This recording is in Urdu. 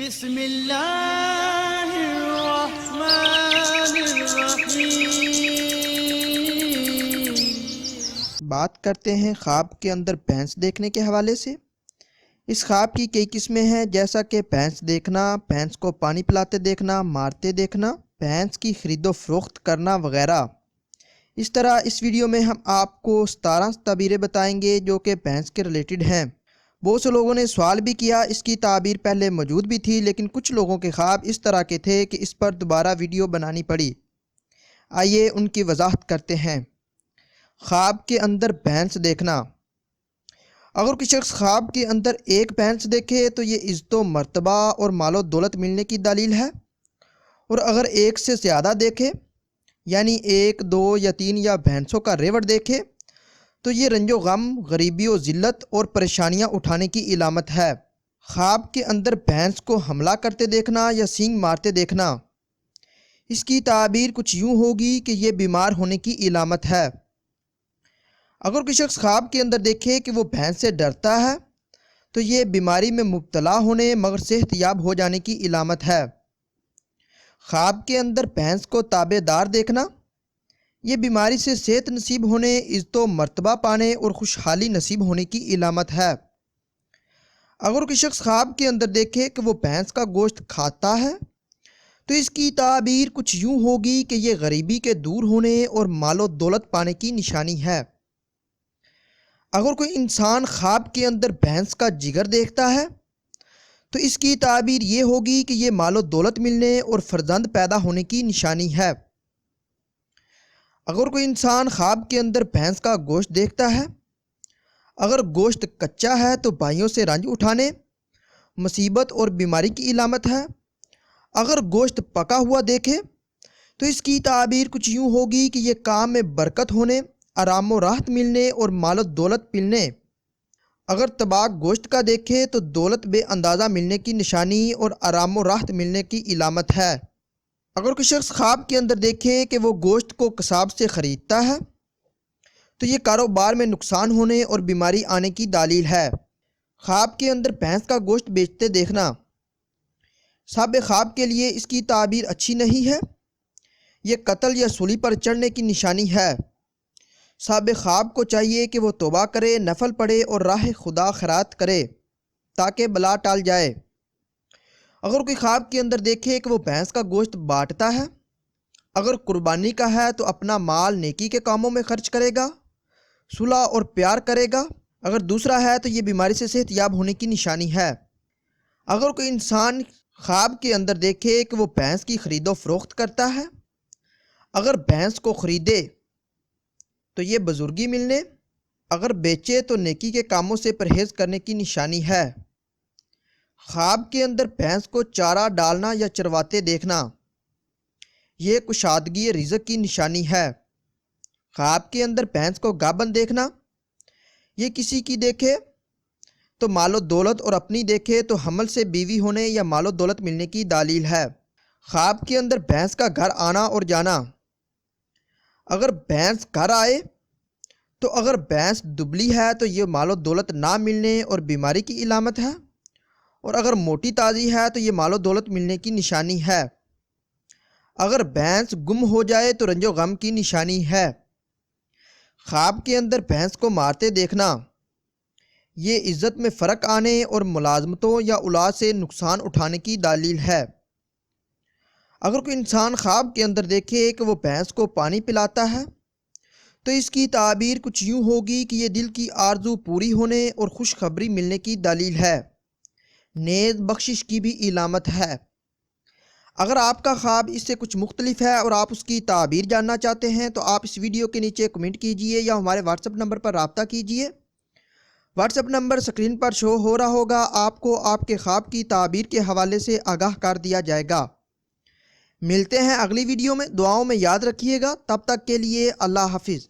بسم اللہ الرحمن الرحیم۔ بات کرتے ہیں خواب کے اندر بھینس دیکھنے کے حوالے سے۔ اس خواب کی کئی قسمیں ہیں، جیسا کہ بھینس دیکھنا، بھینس کو پانی پلاتے دیکھنا، مارتے دیکھنا، بھینس کی خرید و فروخت کرنا وغیرہ۔ اس طرح اس ویڈیو میں ہم آپ کو 17 تعبیریں بتائیں گے جو کہ بھینس کے ریلیٹڈ ہیں۔ بہت سے لوگوں نے سوال بھی کیا، اس کی تعبیر پہلے موجود بھی تھی، لیکن کچھ لوگوں کے خواب اس طرح کے تھے کہ اس پر دوبارہ ویڈیو بنانی پڑی۔ آئیے ان کی وضاحت کرتے ہیں۔ خواب کے اندر بھینس دیکھنا۔ اگر کوئی شخص خواب کے اندر ایک بھینس دیکھے تو یہ عزت و مرتبہ اور مال و دولت ملنے کی دلیل ہے، اور اگر ایک سے زیادہ دیکھے، یعنی 1، 2 یا 3 یا بھینسوں کا ریوڑ دیکھے، تو یہ رنج و غم، غریبی و ذلت اور پریشانیاں اٹھانے کی علامت ہے۔ خواب کے اندر بھینس کو حملہ کرتے دیکھنا یا سینگ مارتے دیکھنا، اس کی تعبیر کچھ یوں ہوگی کہ یہ بیمار ہونے کی علامت ہے۔ اگر کوئی شخص خواب کے اندر دیکھے کہ وہ بھینس سے ڈرتا ہے تو یہ بیماری میں مبتلا ہونے مگر صحت یاب ہو جانے کی علامت ہے۔ خواب کے اندر بھینس کو تابع دار دیکھنا، یہ بیماری سے صحت نصیب ہونے، عزت و مرتبہ پانے اور خوشحالی نصیب ہونے کی علامت ہے۔ اگر کوئی شخص خواب کے اندر دیکھے کہ وہ بھینس کا گوشت کھاتا ہے تو اس کی تعبیر کچھ یوں ہوگی کہ یہ غریبی کے دور ہونے اور مال و دولت پانے کی نشانی ہے۔ اگر کوئی انسان خواب کے اندر بھینس کا جگر دیکھتا ہے تو اس کی تعبیر یہ ہوگی کہ یہ مال و دولت ملنے اور فرزند پیدا ہونے کی نشانی ہے۔ اگر کوئی انسان خواب کے اندر بھینس کا گوشت دیکھتا ہے، اگر گوشت کچا ہے تو بھائیوں سے رنج اٹھانے، مصیبت اور بیماری کی علامت ہے۔ اگر گوشت پکا ہوا دیکھے تو اس کی تعبیر کچھ یوں ہوگی کہ یہ کام میں برکت ہونے، آرام و راحت ملنے اور مال و دولت ملنے۔ اگر تباک گوشت کا دیکھے تو دولت بے اندازہ ملنے کی نشانی اور آرام و راحت ملنے کی علامت ہے۔ اگر کوئی شخص خواب کے اندر دیکھے کہ وہ گوشت کو قصاب سے خریدتا ہے تو یہ کاروبار میں نقصان ہونے اور بیماری آنے کی دلیل ہے۔ خواب کے اندر بھینس کا گوشت بیچتے دیکھنا، صاحب خواب کے لیے اس کی تعبیر اچھی نہیں ہے، یہ قتل یا سولی پر چڑھنے کی نشانی ہے۔ صاحب خواب کو چاہیے کہ وہ توبہ کرے، نفل پڑھے اور راہ خدا خیرات کرے تاکہ بلا ٹال جائے۔ اگر کوئی خواب کے اندر دیکھے کہ وہ بھینس کا گوشت بانٹتا ہے، اگر قربانی کا ہے تو اپنا مال نیکی کے کاموں میں خرچ کرے گا، صلح اور پیار کرے گا، اگر دوسرا ہے تو یہ بیماری سے صحت یاب ہونے کی نشانی ہے۔ اگر کوئی انسان خواب کے اندر دیکھے کہ وہ بھینس کی خرید و فروخت کرتا ہے، اگر بھینس کو خریدے تو یہ بزرگی ملنے، اگر بیچے تو نیکی کے کاموں سے پرہیز کرنے کی نشانی ہے۔ خواب کے اندر بھینس کو چارہ ڈالنا یا چرواتے دیکھنا، یہ کشادگی رزق کی نشانی ہے۔ خواب کے اندر بھینس کو گابن دیکھنا، یہ کسی کی دیکھے تو مال و دولت اور اپنی دیکھے تو حمل سے بیوی ہونے یا مال و دولت ملنے کی دلیل ہے۔ خواب کے اندر بھینس کا گھر آنا اور جانا، اگر بھینس گھر آئے تو اگر بھینس دبلی ہے تو یہ مال و دولت نہ ملنے اور بیماری کی علامت ہے، اور اگر موٹی تازی ہے تو یہ مال و دولت ملنے کی نشانی ہے۔ اگر بھینس گم ہو جائے تو رنج و غم کی نشانی ہے۔ خواب کے اندر بھینس کو مارتے دیکھنا، یہ عزت میں فرق آنے اور ملازمتوں یا اولاد سے نقصان اٹھانے کی دلیل ہے۔ اگر کوئی انسان خواب کے اندر دیکھے کہ وہ بھینس کو پانی پلاتا ہے تو اس کی تعبیر کچھ یوں ہوگی کہ یہ دل کی آرزو پوری ہونے اور خوشخبری ملنے کی دلیل ہے، نیز بخشش کی بھی علامت ہے۔ اگر آپ کا خواب اس سے کچھ مختلف ہے اور آپ اس کی تعبیر جاننا چاہتے ہیں تو آپ اس ویڈیو کے نیچے کمنٹ کیجئے یا ہمارے واٹس ایپ نمبر پر رابطہ کیجئے۔ واٹس ایپ نمبر اسکرین پر شو ہو رہا ہوگا، آپ کو آپ کے خواب کی تعبیر کے حوالے سے آگاہ کر دیا جائے گا۔ ملتے ہیں اگلی ویڈیو میں، دعاؤں میں یاد رکھیے گا، تب تک کے لیے اللہ حافظ۔